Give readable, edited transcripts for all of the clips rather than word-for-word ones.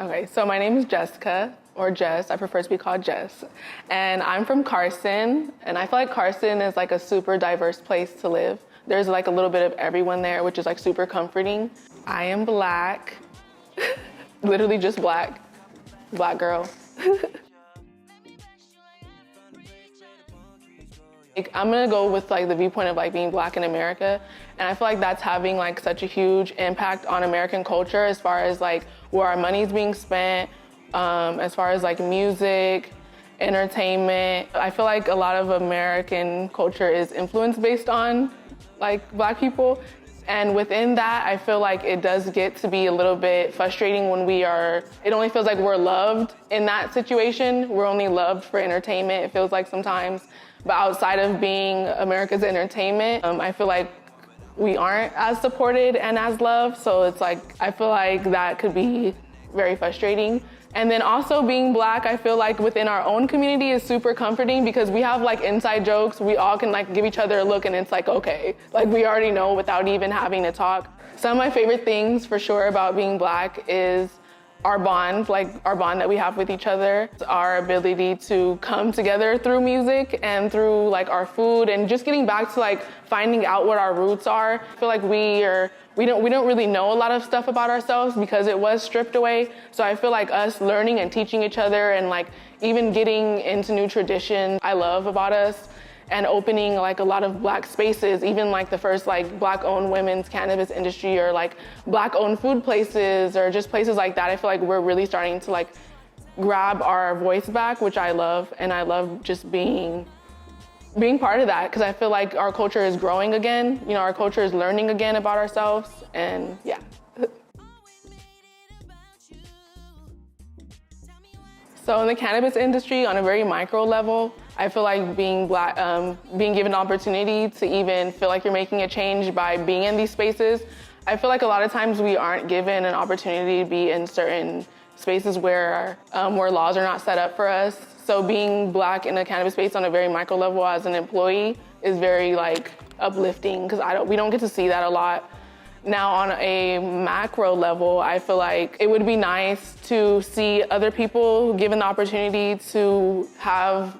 Okay, so my name is Jessica, or Jess. I prefer to be called Jess. And I'm from Carson, and I feel like Carson is like a super diverse place to live. There's like a little bit of everyone there, which is like super comforting. I am Black, literally just Black girl. I'm gonna go with like the viewpoint of like being Black in America, and I feel like that's having like such a huge impact on American culture as far as like where our money's being spent, as far as like music, entertainment. I feel like a lot of American culture is influenced based on like Black people, and within that, I feel like it does get to be a little bit frustrating when it only feels like we're loved in that situation. We're only loved for entertainment, it feels like sometimes. But outside of being America's entertainment, I feel like we aren't as supported and as loved. So it's like, I feel like that could be very frustrating. And then also being Black, I feel like within our own community is super comforting because we have like inside jokes. We all can like give each other a look and it's like, okay, like we already know without even having to talk. Some of my favorite things for sure about being Black is our bond that we have with each other, our ability to come together through music and through like our food, and just getting back to like finding out what our roots are. I feel like we don't really know a lot of stuff about ourselves because it was stripped away. So I feel like us learning and teaching each other and like even getting into new traditions I love about us, and opening like a lot of Black spaces, even like the first like Black-owned women's cannabis industry, or like Black-owned food places, or just places like that. I feel like we're really starting to like grab our voice back, which I love, and I love just being part of that, because I feel like our culture is growing again. You know, our culture is learning again about ourselves, and yeah. So in the cannabis industry, on a very micro level, I feel like being Black, being given an opportunity to even feel like you're making a change by being in these spaces. I feel like a lot of times we aren't given an opportunity to be in certain spaces where laws are not set up for us. So being Black in the cannabis space on a very micro level as an employee is very like uplifting, because we don't get to see that a lot. Now on a macro level, I feel like it would be nice to see other people given the opportunity to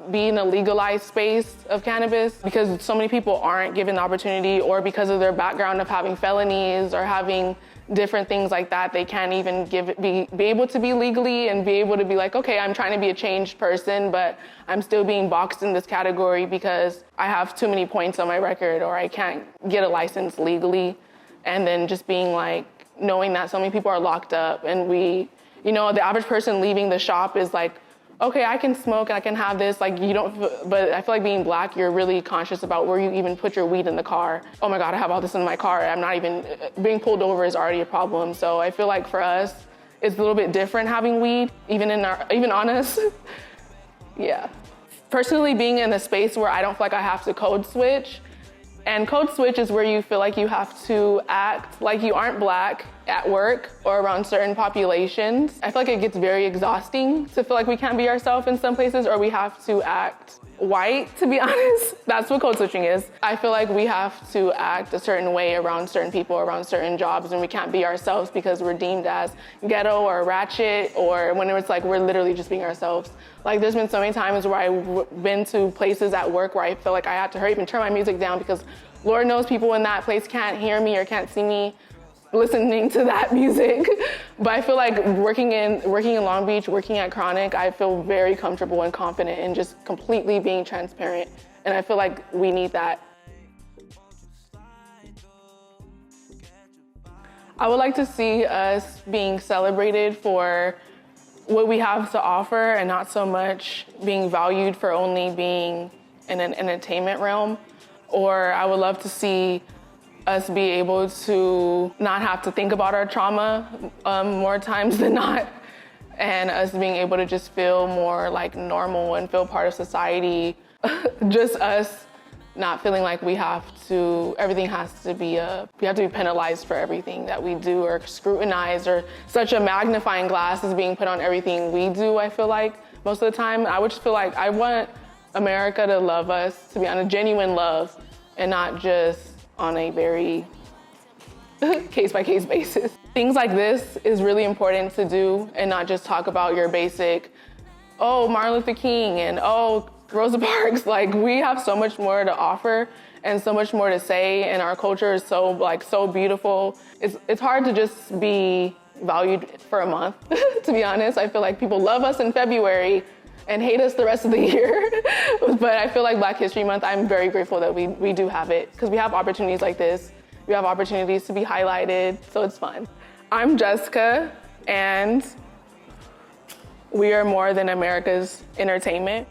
be in a legalized space of cannabis, because so many people aren't given the opportunity, or because of their background of having felonies or having different things like that, they can't even be able to be legally and be able to be like, okay, I'm trying to be a changed person, but I'm still being boxed in this category because I have too many points on my record, or I can't get a license legally. And then just being like, knowing that so many people are locked up, and the average person leaving the shop is like, okay, I can smoke, I can have this, like but I feel like being Black, you're really conscious about where you even put your weed in the car. Oh my God, I have all this in my car. I'm not even, being pulled over is already a problem. So I feel like for us, it's a little bit different having weed, even on us. Yeah. Personally, being in a space where I don't feel like I have to code switch. And code switch is where you feel like you have to act like you aren't Black at work or around certain populations. I feel like it gets very exhausting to feel like we can't be ourselves in some places, or we have to act white, to be honest. That's what code switching is. I feel like we have to act a certain way around certain people, around certain jobs, and we can't be ourselves because we're deemed as ghetto or ratchet, or when it's like we're literally just being ourselves. Like there's been so many times where I've been to places at work where I feel like I had to hurry up and turn my music down because Lord knows people in that place can't hear me or can't see me listening to that music. But I feel like working in Long Beach, working at Chronic, I feel very comfortable and confident in just completely being transparent. And I feel like we need that. I would like to see us being celebrated for what we have to offer, and not so much being valued for only being in an entertainment realm. Or I would love to see us be able to not have to think about our trauma more times than not, and us being able to just feel more like normal and feel part of society. Just us not feeling like everything has to be, we have to be penalized for everything that we do, or scrutinized, or such a magnifying glass is being put on everything we do, I feel like, most of the time. I would just feel like I want America to love us, to be on a genuine love, and not just on a very case-by-case basis. things like this is really important to do and not just talk about your basic, oh, Martin Luther King and oh, Rosa Parks. Like, we have so much more to offer and so much more to say, and our culture is so beautiful. It's hard to just be valued for a month, to be honest. I feel like people love us in February and hate us the rest of the year. But I feel like Black History Month, I'm very grateful that we do have it, because we have opportunities like this. We have opportunities to be highlighted, so it's fun. I'm Jessica, and we are more than America's entertainment.